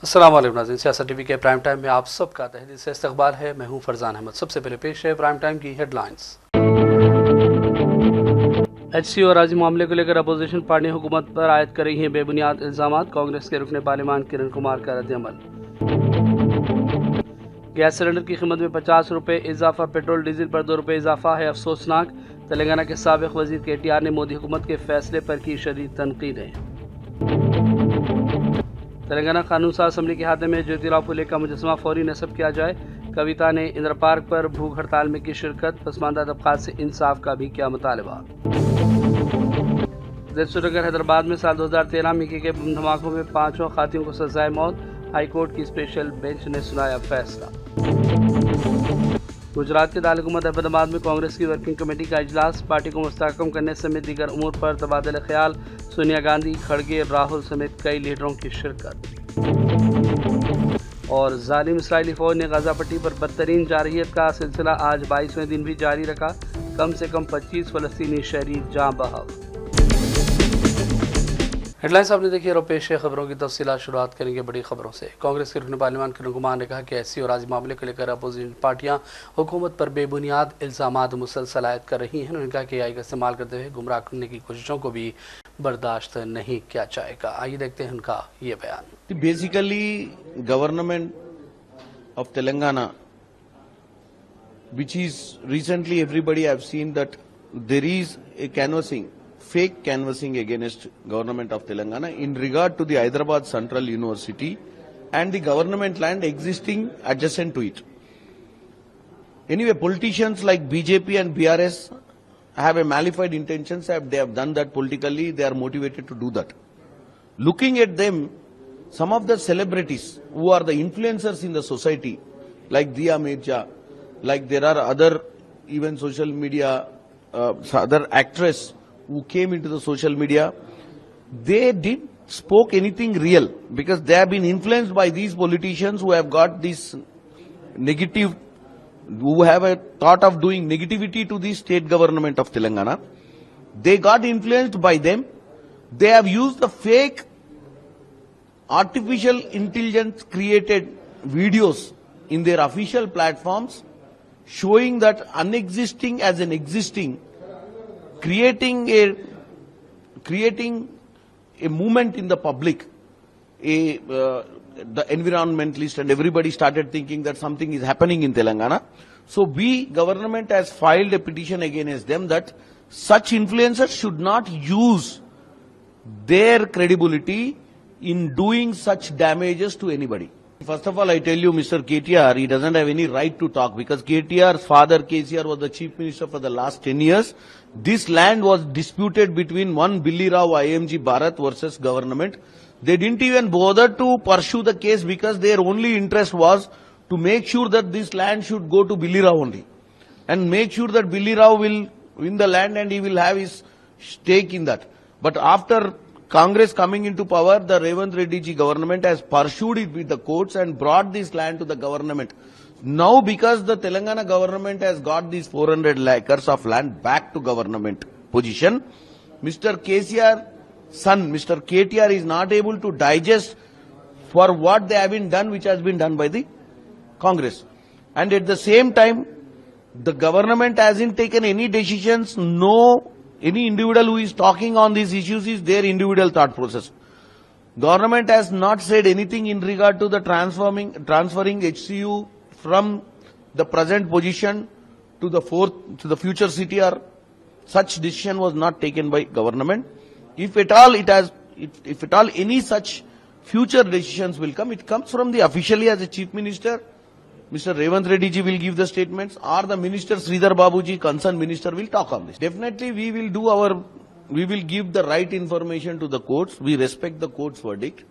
अस्सलाम वालेकुम नाज़रीन, सियासत टीवी के प्राइम टाइम में आप सबका तहे से इस्तकबाल है। मैं हूं फरजान अहमद। सबसे पहले पेश है प्राइम टाइम की हेडलाइंस। HC और राजी मामले को लेकर अपोजिशन पार्टी हुकूमत पर आयद कर रही है बेबुनियाद इल्जामात। कांग्रेस के रुकने पार्लियामान किरण कुमार का रद्द-ए-अमल। गैस सिलेंडर की कीमत में 50 रुपये इजाफा, पेट्रोल डीजल पर 2 रुपये इजाफा है अफसोसनाक। तेलंगाना के साबिक वजीर KTR ने मोदी हुकूमत के फैसले पर की शदीद तनकीदें। तेलंगाना कानून साज असम्बली के हाथे में ज्योतिराव फुले का मुजस्समा फौरी नस्ब किया जाए। कविता ने इंदिरा पार्क पर भूख हड़ताल में की शिरकत। पसमानदा तबकात से इंसाफ का भी किया मुतालबा। श्रीनगर हैदराबाद में साल 2013 में किए गए बम धमाकों में 5 खातियों को सजाए मौत। हाईकोर्ट की स्पेशल बेंच ने सुनाया फैसला। गुजरात के दारकूमत अहमदाबाद में कांग्रेस की वर्किंग कमेटी का इजलास। पार्टी को मुस्तहकम करने समेत दीगर उमूर पर तबादला ख्याल। सोनिया गांधी, खड़गे, राहुल समेत कई लीडरों की शिरकत। और जालिम इसराइली फौज ने गाजा पट्टी पर बदतरीन जारहियत का सिलसिला आज 22वें दिन भी जारी रखा। कम से कम 25 फलस्तीनी शहरी जाँ बहक। हेडलाइंस आपने देखी। और पेश है खबरों की तफसीलात। शुरुआत करेंगे बड़ी खबरों से। कांग्रेस के रुकन पार्लियामान किरण कुमार ने कहा कि HC और राजी मामले को लेकर अपोजिशन पार्टियां हुकूमत पर बेबुनियाद इल्जामात मुसलसल आयद कर रही हैं। उन्होंने कहा कि AI का इस्तेमाल करते हुए गुमराह करने की कोशिशों को भी बर्दाश्त नहीं किया जाएगा। आइए देखते हैं उनका ये बयान। Basically government of Telangana which is recently everybody have seen that there is a fake canvassing against government of Telangana in regard to the Hyderabad Central University and the government land existing adjacent to it. Anyway, politicians like BJP and BRS have a malified intentions. They have done that politically. They are motivated to do that. Looking at them, some of the celebrities who are the influencers in the society, like Diya Mirza, like there are other even social media, other actress who came into the social media, they didn't spoke anything real because they have been influenced by these politicians who have got this negative, who have a thought of doing negativity to the state government of Telangana. They got influenced by them. They have used the fake artificial intelligence created videos in their official platforms showing that unexisting as an existing, creating a movement in the public. The environmentalists and everybody started thinking that something is happening in Telangana. So government has filed a petition against them that such influencers should not use their credibility in doing such damages to anybody. First of all, I tell you, Mr. KTR, he doesn't have any right to talk because KTR's father, KCR, was the chief minister for the last 10 years. This land was disputed between one Billy Rao IMG Bharat versus government. They didn't even bother to pursue the case because their only interest was to make sure that this land should go to Billy Rao only. And make sure that Billy Rao will win the land and he will have his stake in that. But after Congress coming into power, the Revanth Reddy ji government has pursued it with the courts and brought this land to the government. Now because the Telangana government has got these 400 acres of land back to government position, Mr. KCR son, Mr. KTR is not able to digest for what they have been done, which has been done by the Congress. And at the same time, the government hasn't taken any decisions. No, any individual who is talking on these issues is their individual thought process. Government has not said anything in regard to the transferring HCU from the present position to the future CTR. Such decision was not taken by government. If at all any such future decisions will come, it comes from the officially as a chief minister. Mr. Revanth Reddy ji will give the statements, or the minister Sridhar Babu ji, concerned minister, will talk on this. Definitely we will give the right information to the courts. We respect the court's verdict.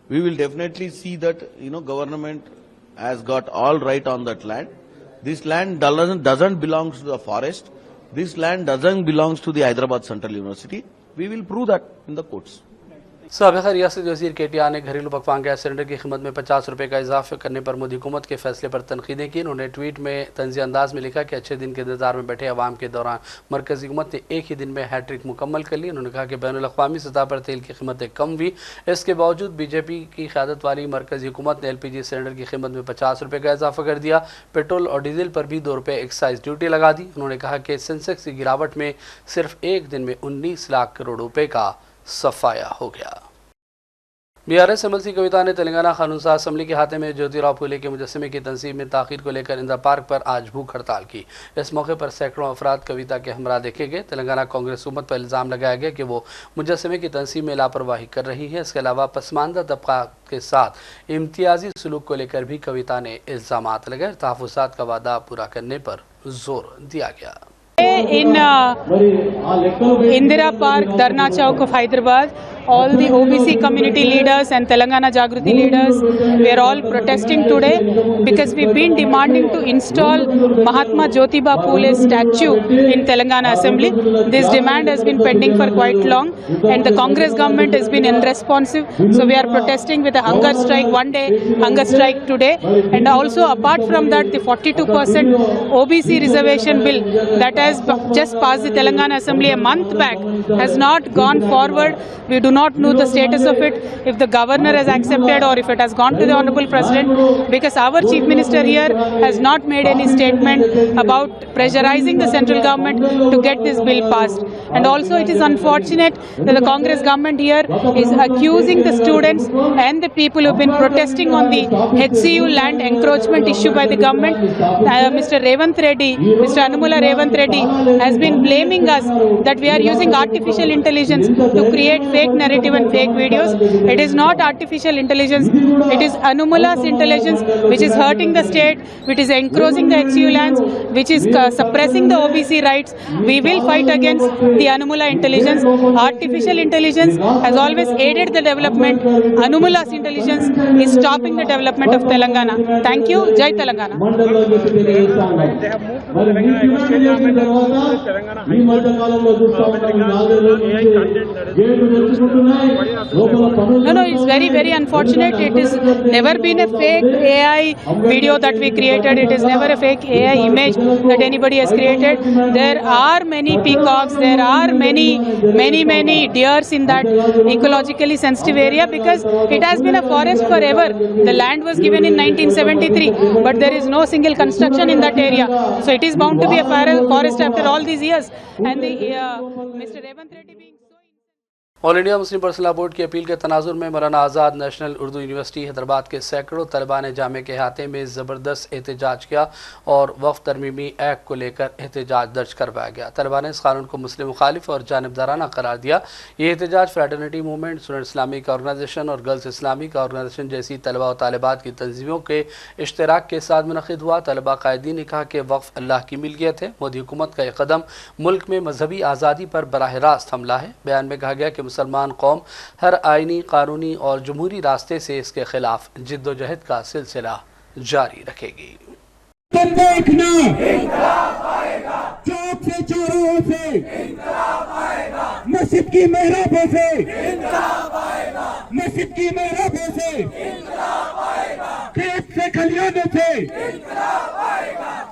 We will definitely see that, government has got all right on that land. This land doesn't belong to the forest. This land doesn't belong to the Hyderabad Central University. We will prove that in the courts. साबिक़ रियासती वज़ीर KTR ने घरेलू पकवान gas cylinder की कीमत में 50 रुपये का इजाफा करने पर मोदी हुकूमत के फैसले पर तनकीदें की। उन्होंने ट्वीट में तंज़ी अंदाज में लिखा कि अच्छे दिन के इंतजार में बैठे अवाम के दौरान मरकज़ी हुकूमत ने एक ही दिन में हैट्रिक मुकम्मल कर ली। उन्होंने कहा कि बैनुल-अक़वामी सतह पर तेल की कीमतें कम हुई, इसके बावजूद BJP की क़यादत वाली मरकज़ी हुकूमत ने LPG सिलेंडर की कीमत में 50 रुपये का इजाफा कर दिया। पेट्रोल और डीजल पर भी 2 रुपये एक्साइज ड्यूटी लगा दी। उन्होंने कहा कि सेंसेक्स की गिरावट में सिर्फ एक दिन में 19 लाख करोड़ रुपये का सफाया हो गया। BRS MLC कविता ने तेलंगाना कानून साज असम्बली के हाथे में ज्योतिराव फूले के मुजस्समे की तंसीब में ताख़ीर को लेकर इंदिरा पार्क पर आज भूख हड़ताल की। इस मौके पर सैकड़ों अफराद कविता के हमरा देखे गए। तेलंगाना कांग्रेस हुकूमत पर इल्ज़ाम लगाया गया कि वो मुजस्समे की तंसीब में लापरवाही कर रही है। इसके अलावा पसमानदा तबका के साथ इम्तियाजी सलूक को लेकर भी कविता ने इल्ज़ामात लगाए। तहफ़्फ़ुज़ात का वादा पूरा करने पर जोर दिया गया। In Indira Park, Dharna Chowk of Hyderabad, all the OBC community leaders and Telangana Jagruti leaders, we are all protesting today because we've been demanding to install Mahatma Jyotiba Phule's statue in Telangana Assembly. This demand has been pending for quite long and the Congress government has been unresponsive. So we are protesting with a hunger strike, one day hunger strike today. And also apart from that, the 42% OBC reservation bill that has just passed the Telangana Assembly a month back has not gone forward. We do not know the status of it, if the governor has accepted or if it has gone to the Honorable President, because our Chief Minister here has not made any statement about pressurizing the central government to get this bill passed. And also it is unfortunate that the Congress government here is accusing the students and the people who have been protesting on the HCU land encroachment issue by the government. Mr. Revanth Reddy, Mr. Anumula Revanth Reddy has been blaming us that we are using artificial intelligence to create fake narrative and fake videos. It is not artificial intelligence, it is Anumula's intelligence which is hurting the state, which is encroaching the HCU lands, which is suppressing the OBC rights. We will fight against the Anumula intelligence. Artificial intelligence has always aided the development. Anumula's intelligence is stopping the development of Telangana. Thank you. Jai Telangana. They have moved to Telangana. Australia and Telangana High Court AI content that is used. No, it's very, very unfortunate. It is never been a fake AI video that we created. It is never a fake AI image that anybody has created. There are many peacocks, there are many deers in that ecologically sensitive area because it has been a forest forever. The land was given in 1973, but there is no single construction in that area. So it is bound to be a forest after all these years. And Mr. Revanth Reddy being so... all India Muslim personal board की appeal के तनाजुर में मौलाना आज़ाद national Urdu university Hyderabad के सैकड़ों तलबा ने जामे के अहाते में ज़बरदस्त एहतजाज किया और वक्फ तरमीमी एक्ट को लेकर एहतजाज दर्ज करवाया गया। तलबा ने इस कानून को मुस्लिम मुखालिफ और जानिबदाराना करार दिया। ये एहतजाज fraternity movement, student Islamic organisation और गर्ल्स इस्लामिक ऑर्गेनाइजेशन जैसी तलबा और तालिबात की तंजीमों के इश्तराक के साथ मुनक़िद हुआ। तलबा कायदीन ने कहा कि वक्फ अल्लाह की मिल्कियत है। मोदी हुकूमत का यह कदम मुल्क में मजहबी आज़ादी पर बराह रास्त हमला है। बयान में कहा गया कि मुसलमान कौम हर आईनी, कानूनी और जमहूरी रास्ते से इसके खिलाफ जिद्दोजहद का सिलसिला जारी रखेगी। देखना चौक से चौराहों से मस्जिद की मेहराबों से मस्जिद की मेहराबों से खेत से खलियानों से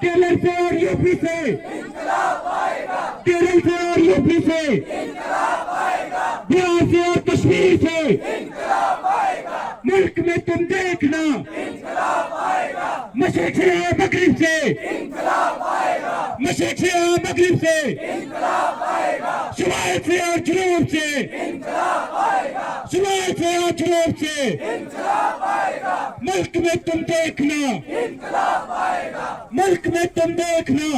केरल से और यूपी से केरल से और यूपी से बिहार से और कश्मीर से मुल्क में तुम देखना मशरिक से और मगरिब से मशरिक से और मगरिब से शुमाल से और जनूब से शुमाल से और जनूब से मुल्क में तुम देखना मुल्क में तुम देखना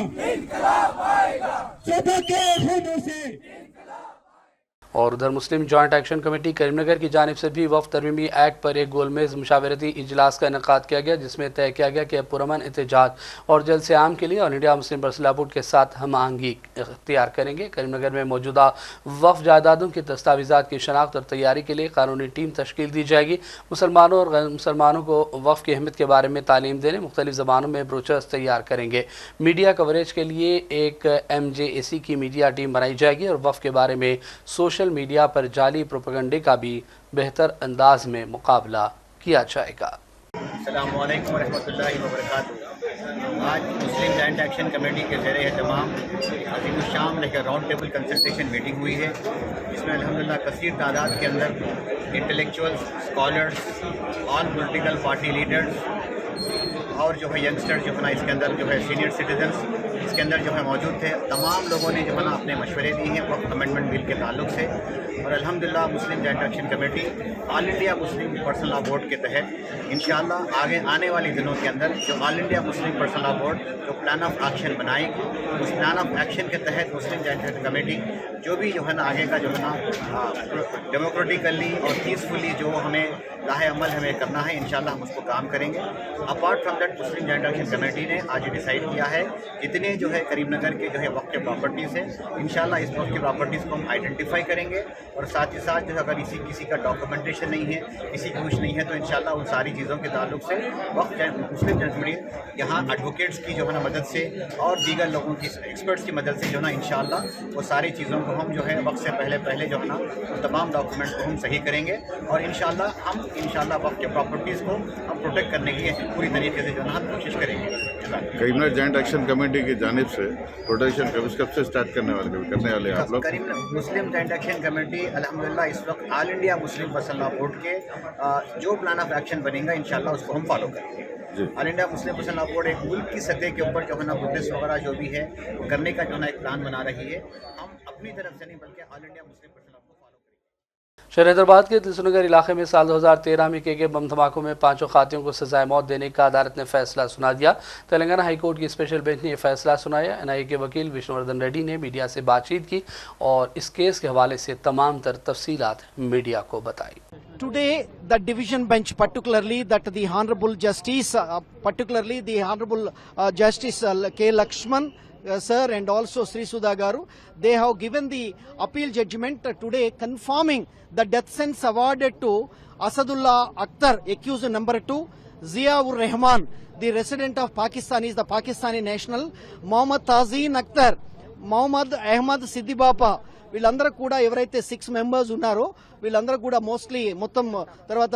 सदा के खूनों से। और उधर मुस्लिम जॉइंट एक्शन कमेटी करीमनगर की जानिब से भी वफ़द तरमीमी एक्ट पर एक गोलमेज मुशावरती इजलास का इनेकाद किया गया, जिसमें तय किया गया कि पुरअमन एहतजाज और जलसे आम के लिए all India Muslim personal board के साथ हम आहंगी इख्तियार करेंगे। करीमनगर में मौजूदा वफ़ जायदादों की दस्तावेज़ात की शनाख्त और तैयारी के लिए कानूनी टीम तश्कील दी जाएगी। मुसलमानों और गैर मुसलमानों को वफ़ की अहमियत के बारे में तालीम देने मुख्तलिफ ज़बानों में ब्रोचर्स तैयार करेंगे। मीडिया कवरेज के लिए एक MJAC की मीडिया टीम बनाई जाएगी और वफ़ के बारे में सोशल सोशल मीडिया पर जाली प्रोपेगेंडे का भी बेहतर अंदाज में मुकाबला किया जाएगा। अस्सलामु अलैकुम वरहमतुल्लाहि वबरकातुहू। आज मुस्लिम जॉइंट एक्शन कमेटी के ज़रिए एहतमाम अज़ीमुश्शान एक राउंड टेबल कंसल्टेशन मीटिंग हुई है, जिसमें अल्हम्दुलिल्लाह कसीर तादाद के अंदर intellectuals, scholars, all political party leaders और जो है यंगस्टर्स जो है ना इसके अंदर जो है सीनियर सिटीजन्स इसके अंदर जो है मौजूद थे। तमाम लोगों ने जो है ना अपने मशवरे दिए हैं वक्त अमेंडमेंट बिल के ताल्लुक से, और अल्हम्दुलिल्लाह Muslim joint action committee all India Muslim personal law board के तहत इंशाअल्लाह आगे आने वाले दिनों के अंदर जो all India Muslim personal law board जो प्लान ऑफ एक्शन बनाएगी, उस प्लान ऑफ एक्शन के तहत मुस्लिम जॉइंट एक्शन कमेटी जो भी जो है ना आगे का जो है ना डेमोक्रेटिकली और पीसफुली जो हमें राह अमल हमें करना है, इंशाल्लाह हम उसको काम करेंगे। Apart from that Muslim joint action committee ने आज डिसाइड किया है जितने जो है करीमनगर के जो है वक्त के प्रॉपर्टीज़ हैं, इंशाल्लाह इस वक्त की प्रॉपर्टीज़ को हम आइडेंटिफाई करेंगे, और साथ ही साथ जो है अगर किसी का डॉक्यूमेंटेशन नहीं है, किसी की कुछ नहीं है, तो इंशाल्लाह उन सारी चीज़ों के ताल्लुक से वक्त मुस्लिम जॉइंट कमेटी यहाँ एडवोकेट्स की जो है ना मदद से और दीगर लोगों की एक्सपर्ट्स की मदद से जो है ना इंशाल्लाह वो सारी चीज़ों को हम जो है वक्त से पहले जो है ना उन तमाम डॉक्यूमेंट को हम सही करेंगे, और इंशाल्लाह वक्त के प्रॉपर्टीज़ को हम प्रोटेक्ट करने की पूरी तरीके से जो है ना हम कोशिश करेंगे। करीमनगर जॉइंट एक्शन कमेटी की जानिब से प्रोटेक्शन कब से स्टार्ट करने वाले हैं आप लोग? करीमनगर मुस्लिम जॉइंट एक्शन कमेटी अल्हम्दुलिल्लाह इस वक्त all India Muslim personal law board के जो प्लान ऑफ एक्शन बनेगा इंशाल्लाह उसको हम फॉलो करेंगे। All India Muslim personal law board एक मुल्क की सतह के ऊपर जो है ना बुद्धिस्ट वगैरह जो भी है वो करने का जो है ना एक प्लान बना रही है। हम अपनी तरफ से नहीं बल्कि all India Muslim personal law को फॉलो करेंगे। शहर हैदराबाद के तिलसनगर इलाके में साल 2013 में किए गए बम धमाकों में 5 खातियों को सजाए मौत देने का अदालत ने फैसला सुना दिया। तेलंगाना हाईकोर्ट की स्पेशल बेंच ने यह फैसला सुनाया। NIA के वकील विष्णुवर्धन रेड्डी ने मीडिया से बातचीत की और इस केस के हवाले से तमाम तर तफसीलात मीडिया को बताई। Today, the division bench, particularly that the Honorable Justice, Justice K. Lakshman, sir, and also Sri Sudha Garu, they have given the appeal judgment today confirming the death sentence awarded to Asadullah Akhtar, accused number 2, Ziaur Rahman, the resident of Pakistan, is the Pakistani national, Mohammad Tazeen Akhtar, Mohammad Ahmad Siddibapa, వీళ్ళందరూ కూడా ఎవరైతే 6 members ఉన్నారో వీళ్ళందరూ కూడా mostly మొత్తం తర్వాత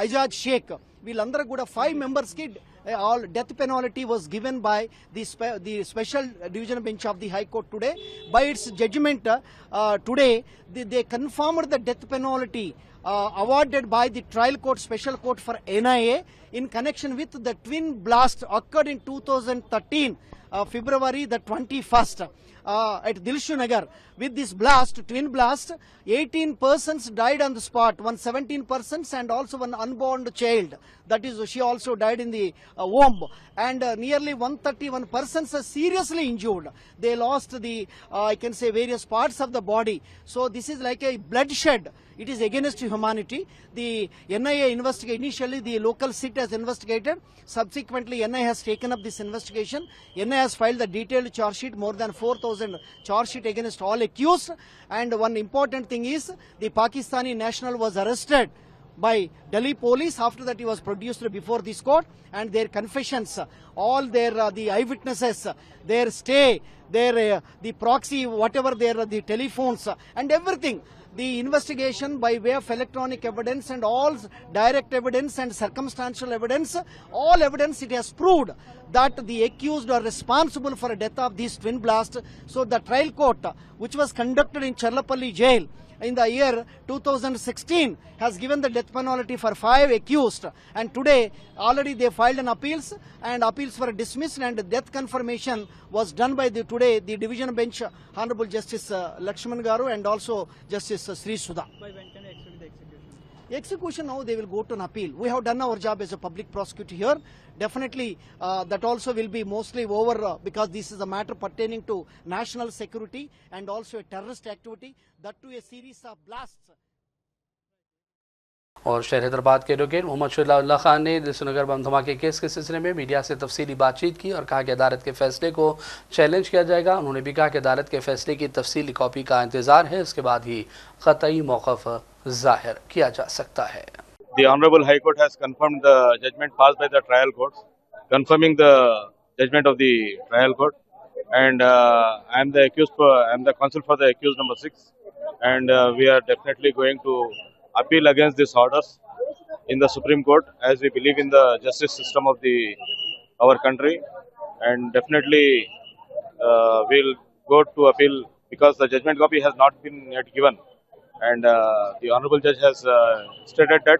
ఐజాజ్ షేక్ వీళ్ళందరూ కూడా 5 మెంబర్స్ కి all death penalty was given by the special division bench of the high court today by its judgement today they confirmed the death penalty awarded by the trial court special court for NIA in connection with the twin blast occurred in 2013 February the 21st at Dilshunagar. With this blast, twin blast, 18 persons died on the spot, 17 persons and also one unborn child. That is, she also died in the womb. And nearly 131 persons are seriously injured. They lost the, I can say, various parts of the body. So this is like a bloodshed. It is against humanity. The NIA investigate, initially the local SIT has investigated. Subsequently, NIA has taken up this investigation. NIA has filed the detailed charge sheet, more than 4,000 charge sheet against all accused. And one important thing is, the Pakistani national was arrested by Delhi police. After that, he was produced before this court, and their confessions, all their the eyewitnesses, their stay, their the proxy, whatever their the telephones and everything. The investigation by way of electronic evidence and all direct evidence and circumstantial evidence, all evidence, it has proved that the accused are responsible for the death of this twin blast. So the trial court, which was conducted in Charlapalli jail in the year 2016, has given the death penalty for 5 accused, and today already they filed an appeals, and appeals were dismissed, and death confirmation was done by the division bench, Honorable Justice Lakshman Garu and also Justice Sri Sudha. By when can I expect the execution? Execution, now they will go to an appeal. We have done our job as a public prosecutor here. Definitely that also will be mostly over because this is a matter pertaining to national security and also a terrorist activity, that to a series of blasts. और शहर हैदराबाद के advocate Mohammad शहीद खान ने दिलसुनगर बम धमाके case के सिलसिले में media से तफसीली बातचीत की और कहा कि अदालत के फैसले को चैलेंज किया जाएगा। उन्होंने भी कहा कि अदालत के फैसले की तफसीली कॉपी का इंतजार है, उसके बाद ही कतई मौक़िफ़ जाहिर किया जा सकता है। The Honorable High Court has confirmed the judgment passed by the trial court, confirming the judgment of the trial court. and I am the counsel for the accused number 6, and we are definitely going to appeal against these orders in the Supreme Court, as we believe in the justice system of our country, and definitely we'll go to appeal because the judgment copy has not been yet given, and the honorable judge has stated that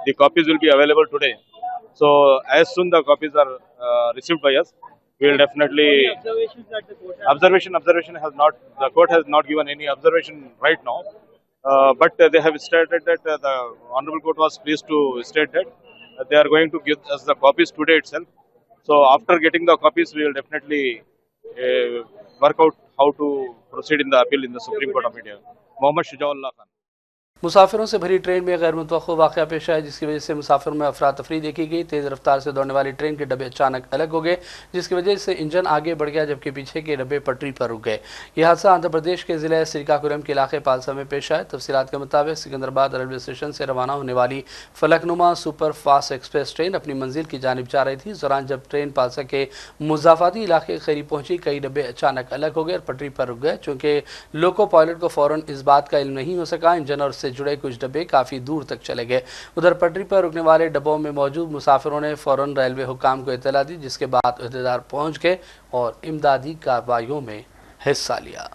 the copies will be available today. So as soon the copies are received by us, we will definitely observation has not, the court has not given any observation right now, but they have stated that the honorable court was pleased to state that they are going to give us the copies today itself. So after getting the copies, we will definitely work out how to proceed in the appeal in the Supreme Court of India. Mohammad Shujaullah Khan. मुसाफिरों से भरी train में गैर मुतवक्किफ़ वाक़या पेश आया, जिसकी वजह से मुसाफिरों में अफरा तफरी देखी गई। तेज़ रफ्तार से दौड़ने वाली ट्रेन के डब्बे अचानक अलग हो गए, जिसकी वजह से इंजन आगे बढ़ गया, जबकि पीछे के डब्बे पटरी पर रुक गए। यह हादसा आंध्र प्रदेश के ज़िले श्रीकाकुलम के इलाके पालसा में पेश आया। तफसीलात के मुताबिक सिकंदराबाद रेलवे स्टेशन से रवाना होने वाली Falaknuma super fast express train अपनी मंजिल की जानिब जा रही थी। इस दौरान जब ट्रेन पालसा के मुजाफाती इलाके के करीब पहुंची, कई डब्बे अचानक अलग हो गए और पटरी पर रुक गए। चूँकि लोको पायलट को फ़ौरन इस बात का इल्म नहीं हो सका, इंजन और उससे जुड़े कुछ डब्बे काफ़ी दूर तक चले गए। उधर पटरी पर रुकने वाले डब्बों में मौजूद मुसाफिरों ने फ़ौरन रेलवे हुकाम को इत्तला दी, जिसके बाद अहदेदार पहुंच गए और इमदादी कार्रवाइयों में हिस्सा लिया।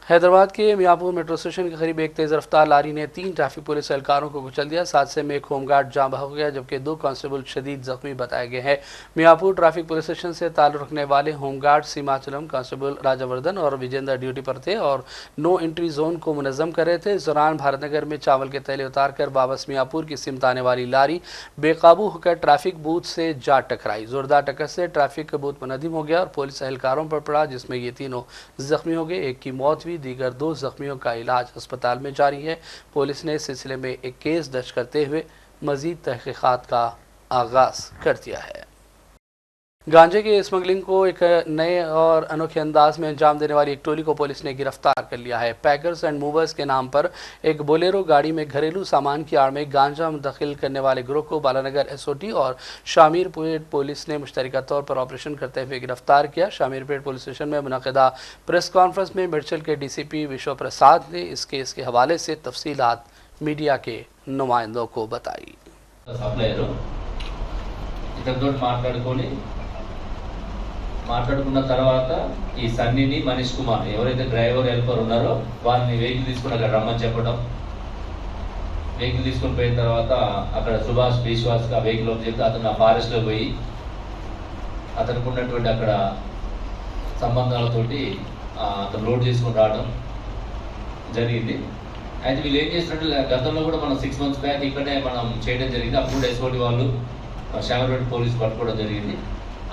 हैदराबाद के मियाँपुर मेट्रो स्टेशन के करीब एक तेज़ रफ्तार लारी ने 3 ट्रैफिक पुलिस एहलकारों को कुचल दिया। इस हादसे में एक होमगार्ड जाँ बहक गया, जबकि 2 कांस्टेबल शदीद जख्मी बताए गए हैं। मियाँपुर ट्रैफिक पुलिस स्टेशन से ताल्लुक़ रखने वाले होमगार्ड सीमाचलम कांस्टेबल राजावर्धन और विजेंद्र ड्यूटी पर थे और नो एंट्री जोन को मुनज़्ज़म कर रहे थे। इस दौरान भारतनगर में चावल के तैले उतार कर वापस मियाँपुर की सिमत आने वाली लारी बेकाबू होकर ट्रैफिक बूथ से जा टकराई। जोरदार टक्कर से ट्रैफिक बूथ मुनहदिम हो गया और पुलिस एहलकारों पर पड़ा, जिसमें ये तीनों जख्मी हो गए। एक की मौत हुई, दीगर 2 जख्मियों का इलाज अस्पताल में जारी है। पुलिस ने इस सिलसिले में एक केस दर्ज करते हुए मजीद तहकीकात का आगाज कर दिया है। गांजे की स्मगलिंग को एक नए और अनोखे अंदाज में अंजाम देने वाली एक टोली को पुलिस ने गिरफ्तार कर लिया है। पैकर्स एंड मूवर्स के नाम पर एक बोलेरो गाड़ी में घरेलू सामान की आड़ में गांजा मुंतकिल करने वाले गिरोह को बालानगर एसओटी और शामीरपेट पुलिस ने मुश्तरका तौर पर ऑपरेशन करते हुए गिरफ्तार किया। शामीरपेट पुलिस स्टेशन में मुनक़िदा प्रेस कॉन्फ्रेंस में मिर्चल के डीसीपी विश्व प्रसाद ने इस केस के हवाले से तफसीलात मीडिया के नुमाइंदों को बताई। మాట్లాడుకున్న తర్వాత ఈ సన్నీని మనీష్ కుమార్ ఎవరైతే డ్రైవర్ హెల్పర్ ఉన్నారో వారిని వెహికల్ తీసుకుని అక్కడ రమ్మని చెప్పడం, వెహికల్ తీసుకొని పోయిన తర్వాత అక్కడ సుభాష్ విశ్వాస్ గా వెహికల్ లోకి చెప్తే అతను ఆ ఫారెస్ట్ లో పోయి అతనికి ఉన్నటువంటి అక్కడ సంబంధాలతోటి అతను లోడ్ చేసుకుని రావడం జరిగింది. అయితే వీళ్ళు ఏం చేసినట్టు గతంలో కూడా మనం 6 months బ్యాక్ ఇక్కడే మనం చేయడం జరిగింది. అప్పుడు ఎస్ఓటి వాళ్ళు శామర్పేట పోలీసు పట్టుకోవడం జరిగింది.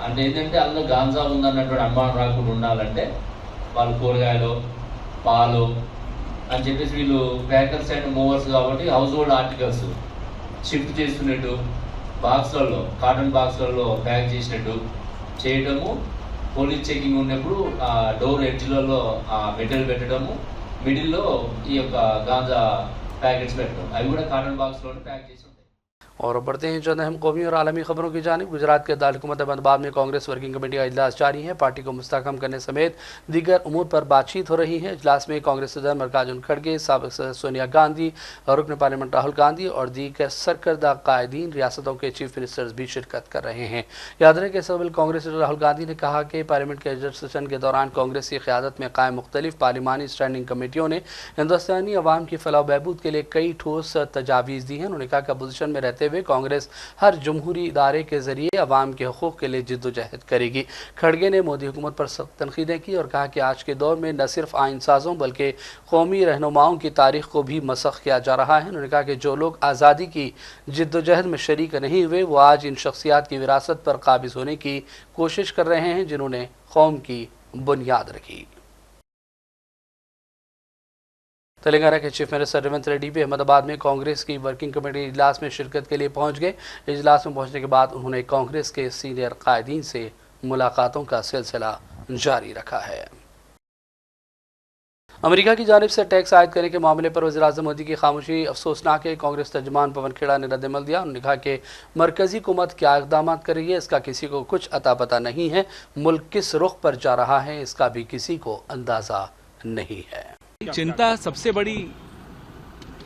అంటే ఏంటంటే అందులో గాంజా ఉందన్నటువంటి అనుమానం రాకుండా ఉండాలంటే వాళ్ళు కూరగాయలు పాలు అని చెప్పేసి వీళ్ళు ప్యాకర్స్ అండ్ మూవర్స్ కాబట్టి హౌస్ హోల్డ్ ఆర్టికల్స్ షిఫ్ట్ చేస్తున్నట్టు బాక్స్లలో కాటన్ బాక్స్లలో ప్యాక్ చేసినట్టు చేయడము, పోలీస్ చెకింగ్ ఉన్నప్పుడు ఆ డోర్ ఎడ్జ్లలో ఆ మెటల్ పెట్టడము, మిడిల్లో ఈ యొక్క గాంజా ప్యాకెట్స్ పెట్టడం, అవి కూడా కాటన్ బాక్స్లో ప్యాక్ చేసి। और बढ़ते हैं चंद अहम कौमी और आलमी खबरों की जानिब। गुजरात के दारकूमत अहमदाबाद में कांग्रेस वर्किंग कमेटी का इजलास जारी है। पार्टी को मुस्तहकम करने समेत दीगर उमूर पर बातचीत हो रही है। इजलास में कांग्रेस सदर मल्लिकार्जुन खड़गे, साबिक सदर सोनिया गांधी, रुकन पार्लियामेंट राहुल गांधी और दीगर सरकर्दा कायदीन रियासतों के चीफ मिनिस्टर्स भी शिरकत कर रहे हैं। याद रहे कि सबल कांग्रेस राहुल गांधी ने कहा कि पार्लियामेंट के बजट सेशन के दौरान कांग्रेस की क़यादत में कायम मुख्तलिफ पार्लिमानी स्टैंडिंग कमेटियों ने हिंदुस्तानी अवाम की फलाह बहबूद के लिए कई ठोस तजावीज़ दी हैं। उन्होंने कहा कि अपोजिशन में रहते हुए कांग्रेस हर जमहूरी इदारे के जरिए अवाम के हकूक़ के लिए जिद्दोजहद करेगी। खड़गे ने मोदी हुकूमत पर सख्त तनकीदें की और कहा कि आज के दौर में न सिर्फ आइन साजों बल्कि कौमी रहनुमाओं की तारीख को भी मसख किया जा रहा है। उन्होंने कहा कि जो लोग आज़ादी की जिद्दोजहद में शरीक नहीं हुए वो आज इन शख्सियात की विरासत पर काबिज होने की कोशिश कर रहे हैं जिन्होंने कौम की बुनियाद रखी। तेलंगाना के चीफ मिनिस्टर रेवंत रेड्डी भी अहमदाबाद में कांग्रेस की वर्किंग कमेटी इजलास में शिरकत के लिए पहुंच गए। इजलास में पहुंचने के बाद उन्होंने कांग्रेस के सीनियर कायदीन से मुलाकातों का सिलसिला जारी रखा है। अमेरिका की जानिब से टैक्स आयद करने के मामले पर वज़ीर-ए-आज़म मोदी की खामोशी अफसोसनाक है। कांग्रेस तर्जुमान पवन खेड़ा ने रद्दमल दिया। उन्होंने कहा कि मरकजी हुकूमत क्या इक़दाम कर रही है इसका किसी को कुछ अता पता नहीं है। मुल्क किस रुख पर जा रहा है इसका भी किसी को अंदाज़ा नहीं है। चिंता सबसे बड़ी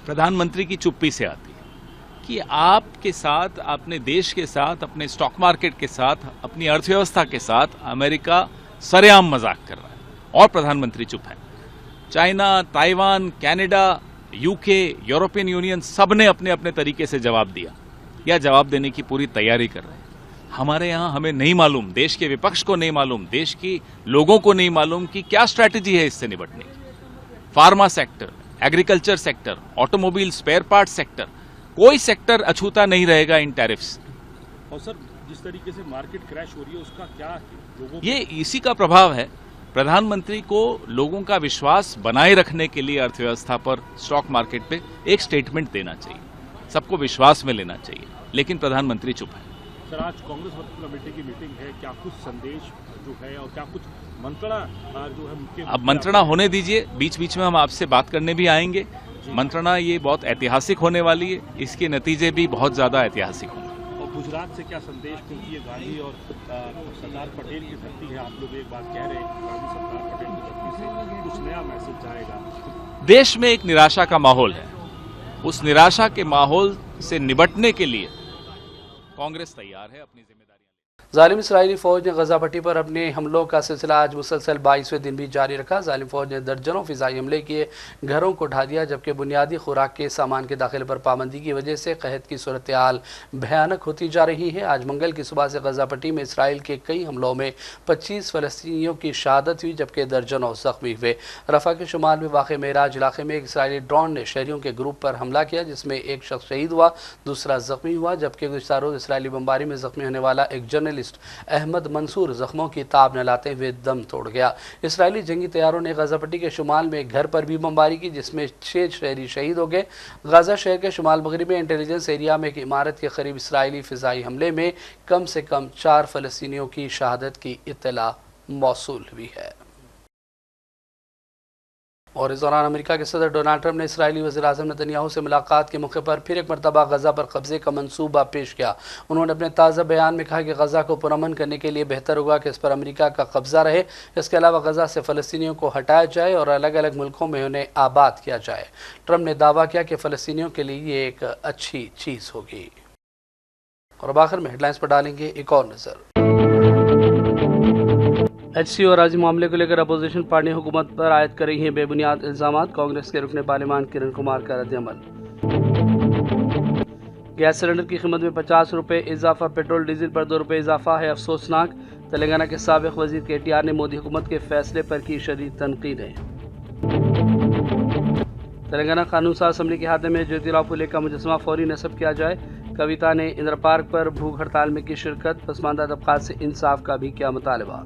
प्रधानमंत्री की चुप्पी से आती है कि आपके साथ, अपने देश के साथ, अपने स्टॉक मार्केट के साथ, अपनी अर्थव्यवस्था के साथ अमेरिका सरेआम मजाक कर रहा है और प्रधानमंत्री चुप है। China, Taiwan, Canada, UK, European union सब ने अपने अपने तरीके से जवाब दिया या जवाब देने की पूरी तैयारी कर रहे हैं। हमारे यहाँ हमें नहीं मालूम, देश के विपक्ष को नहीं मालूम, देश की लोगों को नहीं मालूम कि क्या स्ट्रैटेजी है इससे निपटने की। Pharma sector, agriculture sector, automobile spare part sector, कोई सेक्टर अछूता नहीं रहेगा इन टैरिफ्स। और सर, जिस तरीके से मार्केट क्रैश हो रही है उसका क्या लोगों ये इसी का प्रभाव है। प्रधानमंत्री को लोगों का विश्वास बनाए रखने के लिए अर्थव्यवस्था पर, स्टॉक मार्केट पे एक स्टेटमेंट देना चाहिए, सबको विश्वास में लेना चाहिए, लेकिन प्रधानमंत्री चुप है। सर, आज कांग्रेस वर्किंग कमेटी की मीटिंग है, क्या कुछ संदेश जो है और क्या कुछ मंत्रणा जो है मुख्य? अब मंत्रणा होने दीजिए, बीच बीच में हम आपसे बात करने भी आएंगे। मंत्रणा ये बहुत ऐतिहासिक होने वाली है, इसके नतीजे भी बहुत ज्यादा ऐतिहासिक होंगे। और गुजरात से क्या संदेश, क्योंकि ये गांधी और सरदार पटेल की धरती है, आप लोग एक बात कह रहे हैं, गांधी सरदार पटेल की धरती से कुछ नया मैसेज जाएगा। देश में एक निराशा का माहौल है, उस निराशा के माहौल से निपटने के लिए कांग्रेस तैयार है अपनी जिम्मेदारी। जालिम इसराइली फ़ौज ने गजा पट्टी पर अपने हमलों का सिलसिला आज मुसलसल 22वें दिन भी जारी रखा। जालिम फ़ौज ने दर्जनों फ़िज़ाई हमले किए, घरों को ढा दिया, जबकि बुनियादी खुराक के सामान के दाखिले पर पाबंदी की वजह से कहत की सूरत हाल भयानक होती जा रही है। आज मंगल की सुबह से गजा पट्टी में इसराइल के कई हमलों में 25 फ़लस्तीनियों की शहादत हुई, जबकि दर्जनों ज़ख्मी हुए। रफ़ा के शुमाल में वाक़ मेराज इलाके में एक इसराइली ड्रोन ने शहरियों के ग्रुप पर हमला किया, जिसमें एक शख्स शहीद हुआ, दूसरा ज़ख्मी हुआ, जबकि गुज़श्ता रोज़ इसराइली बमबारी में ज़ख्मी होने वाला एक जर्नलिस्ट अहमद मंसूर जख्मों की ताब न लाते हुए दम तोड़ गया। इसराइली जंगी तैयारों ने गजा पट्टी के शुमाल में एक घर पर भी बमबारी की, जिसमें 6 शहरी शहीद हो गए। गजा शहर के शुमाल मगरिब में इंटेलिजेंस एरिया में एक इमारत के करीब इसराइली फ़िज़ाई हमले में कम से कम 4 फ़लस्तीनियों की शहादत की इत्तला मौसूल हुई है। और इस दौरान अमेरिका के सदर डोनाल्ड ट्रंप ने इसराइली वज़ीर-ए-आज़म नेतन्याहू से मुलाकात के मौके पर फिर एक मरतबा गजा पर कब्जे का मंसूबा पेश किया। उन्होंने अपने ताज़ा बयान में कहा कि गजा को पुरअमन करने के लिए बेहतर होगा कि इस पर अमेरिका का कब्जा रहे। इसके अलावा गजा से फ़लस्तीनियों को हटाया जाए और अलग अलग मुल्कों में उन्हें आबाद किया जाए। ट्रंप ने दावा किया कि फ़लस्तीनियों के लिए ये एक अच्छी चीज़ होगी। और अब आखिर में हेडलाइंस पर डालेंगे एक और नज़र। HC और राजी मामले को लेकर अपोजिशन पार्टी हुकूमत पर आयद कर रही हैं बेबुनियाद इल्ज़ामात। कांग्रेस के रुकने पार्लियामान किरण कुमार का रद्दअमल। गैस सिलेंडर की कीमत में 50 रुपये इजाफा, पेट्रोल डीजल पर 2 रुपये इजाफा है अफसोसनाक। तेलंगाना के साबिक वजीर KTR ने मोदी हुकूमत के फैसले पर की शदीद तनकीदें। तेलंगाना कानून साज असम्बली के हाथे में ज्योतिराव फुले का मुजस्समा फौरी नस्ब किया जाए। कविता ने इंदिरा पार्क पर भूख हड़ताल में की शिरकत। पसमानदा तबकात से इंसाफ का भी किया मुतालबा।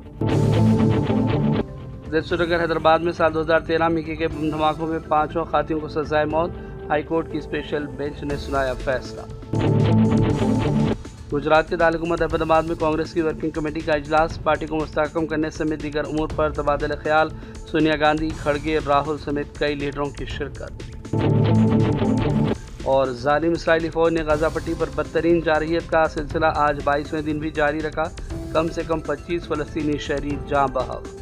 श्रीनगर हैदराबाद में साल 2013 में किए गए बम धमाकों में 5 खातियों को सजाए मौत। हाई कोर्ट की स्पेशल बेंच ने सुनाया फैसला। गुजरात के दारकूमत अहमदाबाद में कांग्रेस की वर्किंग कमेटी का इजलास। पार्टी को मुस्तहकम करने समेत दीगर उमूर पर तबादला ख्याल। सोनिया गांधी, खड़गे, राहुल समेत कई लीडरों की शिरकत। और जालिम इसराइली फ़ौज ने गजा पट्टी पर बदतरीन जारहियत का सिलसिला आज 22वें दिन भी जारी रखा। कम से कम 25 फ़लस्तीनी शहरी जाँ बहक।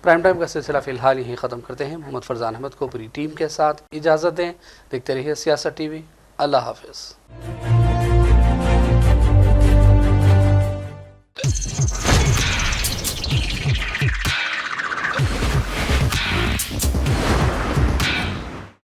प्राइम टाइम का सिलसिला फ़िलहाल यहीं ख़त्म करते हैं। मोहम्मद फरजान अहमद को पूरी टीम के साथ इजाज़त दें। देखते रहिए सियासत TV। अल्लाह हाफ़िज़।